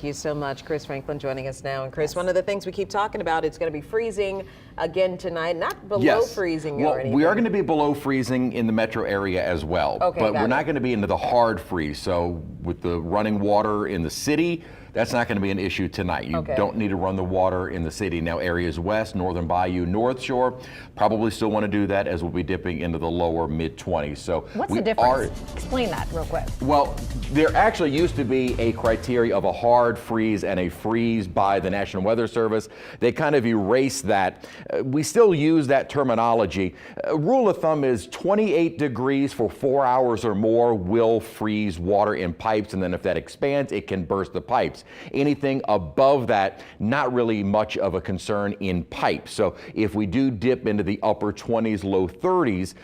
Thank you so much, Chris Franklin, joining us now. And Chris, one of the things we keep talking about, it's going to be freezing again tonight, not below freezing or anything. We are going to be below freezing in the metro area as well, but we're not going to be into the hard freeze. So with the running water in the city, that's not going to be an issue tonight. You don't need to run the water in the city. Now areas west, northern bayou, north shore, probably still want to do that as we'll be dipping into the lower mid-20s. So what's the difference? Explain that real quick. Well, there actually used to be a criteria of a hard freeze and a freeze by the National Weather Service. They kind of erased that. We still use that terminology. Rule of thumb is 28 degrees for 4 hours or more will freeze water in pipes, and then if that expands, it can burst the pipes. Anything above that, not really much of a concern in pipes. So if we do dip into the upper 20s, low 30s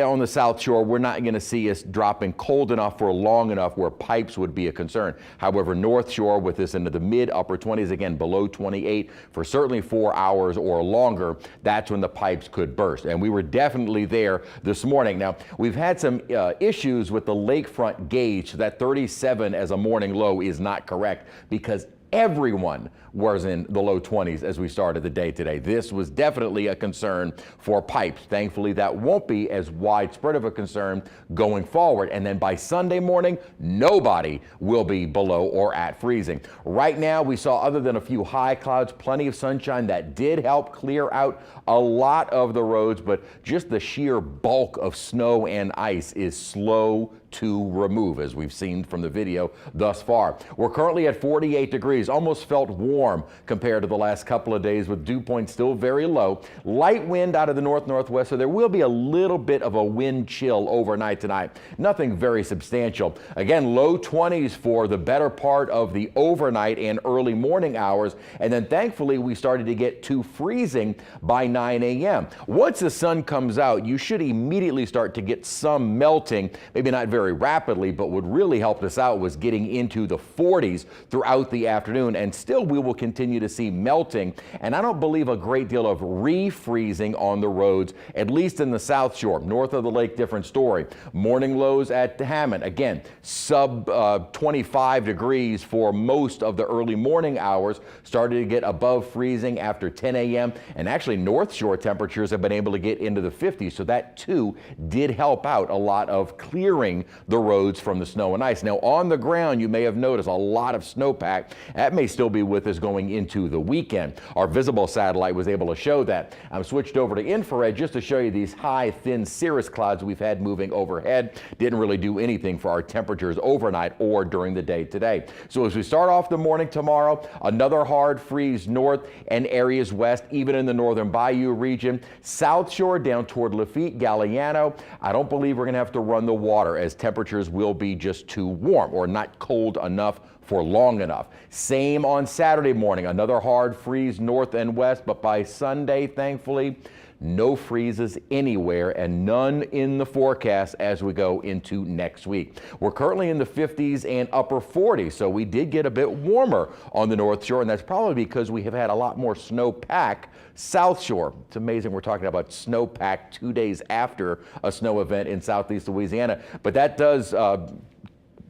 on the South Shore, we're not going to see us dropping cold enough for long enough where pipes would be a concern. However, North Shore with this into the mid upper 20s, again below 28 for certainly 4 hours or longer, that's when the pipes could burst. And we were definitely there this morning. Now, we've had some issues with the lakefront gauge. So that 37 as a morning low is not correct, because everyone was in the low 20s as we started the day today. This was definitely a concern for pipes. Thankfully, that won't be as widespread of a concern going forward. And then by Sunday morning, nobody will be below or at freezing. Right now, we saw, other than a few high clouds, plenty of sunshine that did help clear out a lot of the roads, but just the sheer bulk of snow and ice is slow to remove, as we've seen from the video thus far. We're currently at 48 degrees, almost felt warm compared to the last couple of days, with dew points still very low. Light wind out of the north-northwest, so there will be a little bit of a wind chill overnight tonight. Nothing very substantial. Again, low 20s for the better part of the overnight and early morning hours, and then thankfully we started to get to freezing by 9 a.m. Once the sun comes out, you should immediately start to get some melting, maybe not very rapidly, but what really helped us out was getting into the 40s throughout the afternoon, and still we will continue to see melting, and I don't believe a great deal of refreezing on the roads, at least in the South Shore. North of the lake, different story. Morning lows at Hammond, again, sub 25 degrees for most of the early morning hours, started to get above freezing after 10 a.m., and actually North Shore temperatures have been able to get into the 50s, so that too did help out a lot of clearing the roads from the snow and ice. Now on the ground, you may have noticed a lot of snowpack. That may still be with us going into the weekend. Our visible satellite was able to show that. I'm switched over to infrared just to show you these high, thin cirrus clouds we've had moving overhead. Didn't really do anything for our temperatures overnight or during the day today. So as we start off the morning tomorrow, another hard freeze north and areas west, even in the northern bayou region. South Shore down toward Lafitte, Galliano. I don't believe we're going to have to run the water, as temperatures will be just too warm or not cold enough for long enough. Same on Saturday morning, another hard freeze north and west, but by Sunday, thankfully, no freezes anywhere and none in the forecast as we go into next week. We're currently in the 50s and upper 40s, so we did get a bit warmer on the North Shore, and that's probably because we have had a lot more snowpack South Shore. It's amazing we're talking about snowpack 2 days after a snow event in southeast Louisiana, but that does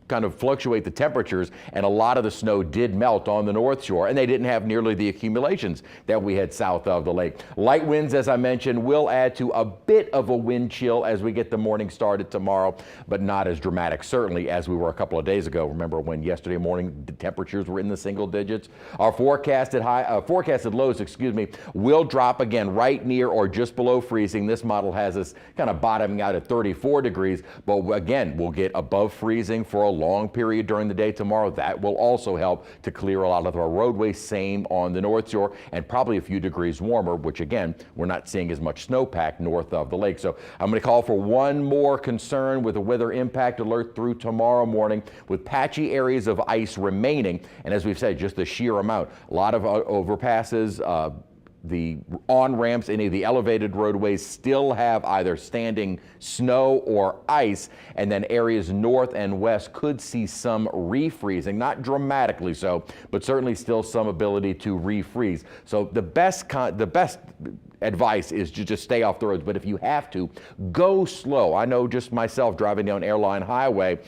kind of fluctuate the temperatures, and a lot of the snow did melt on the North Shore, and they didn't have nearly the accumulations that we had south of the lake. Light winds, as I mentioned, will add to a bit of a wind chill as we get the morning started tomorrow, but not as dramatic, certainly, as we were a couple of days ago. Remember when yesterday morning the temperatures were in the single digits? Our forecasted lows, will drop again right near or just below freezing. This model has us kind of bottoming out at 34 degrees, but again, we'll get above freezing for a long period during the day tomorrow. That will also help to clear a lot of our roadways. Same on the North Shore, and probably a few degrees warmer, which again, we're not seeing as much snowpack north of the lake. So I'm going to call for one more concern with a weather impact alert through tomorrow morning, with patchy areas of ice remaining. And as we've said, just the sheer amount, a lot of overpasses, the on-ramps, any of the elevated roadways still have either standing snow or ice, and then areas north and west could see some refreezing, not dramatically so, but certainly still some ability to refreeze. So the best advice is to just stay off the roads. But if you have to, go slow. I know just myself driving down Airline Highway,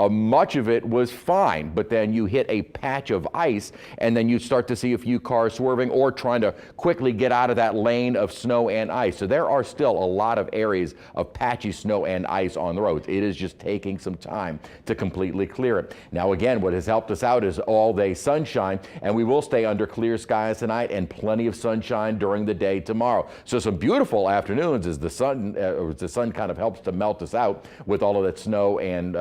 much of it was fine, but then you hit a patch of ice and then you start to see a few cars swerving or trying to quickly get out of that lane of snow and ice. So there are still a lot of areas of patchy snow and ice on the roads. It is just taking some time to completely clear it. Now again, what has helped us out is all day sunshine, and we will stay under clear skies tonight and plenty of sunshine during the day tomorrow. So some beautiful afternoons as the sun kind of helps to melt us out with all of that snow and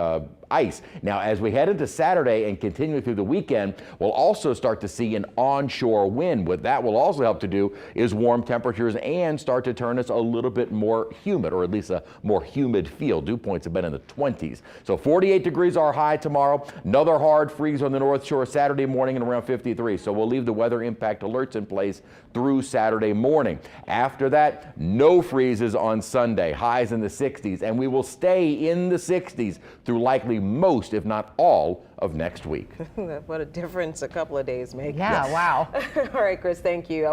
ice. Now, as we head into Saturday and continue through the weekend, we'll also start to see an onshore wind. What that will also help to do is warm temperatures and start to turn us a little bit more humid, or at least a more humid feel. Dew points have been in the 20s. So 48 degrees our high tomorrow. Another hard freeze on the North Shore Saturday morning and around 53. So we'll leave the weather impact alerts in place through Saturday morning. After that, no freezes on Sunday. Highs in the 60s, and we will stay in the 60s through likely most, if not all, of next week. What a difference a couple of days make. Yeah, wow. All right, Chris, thank you.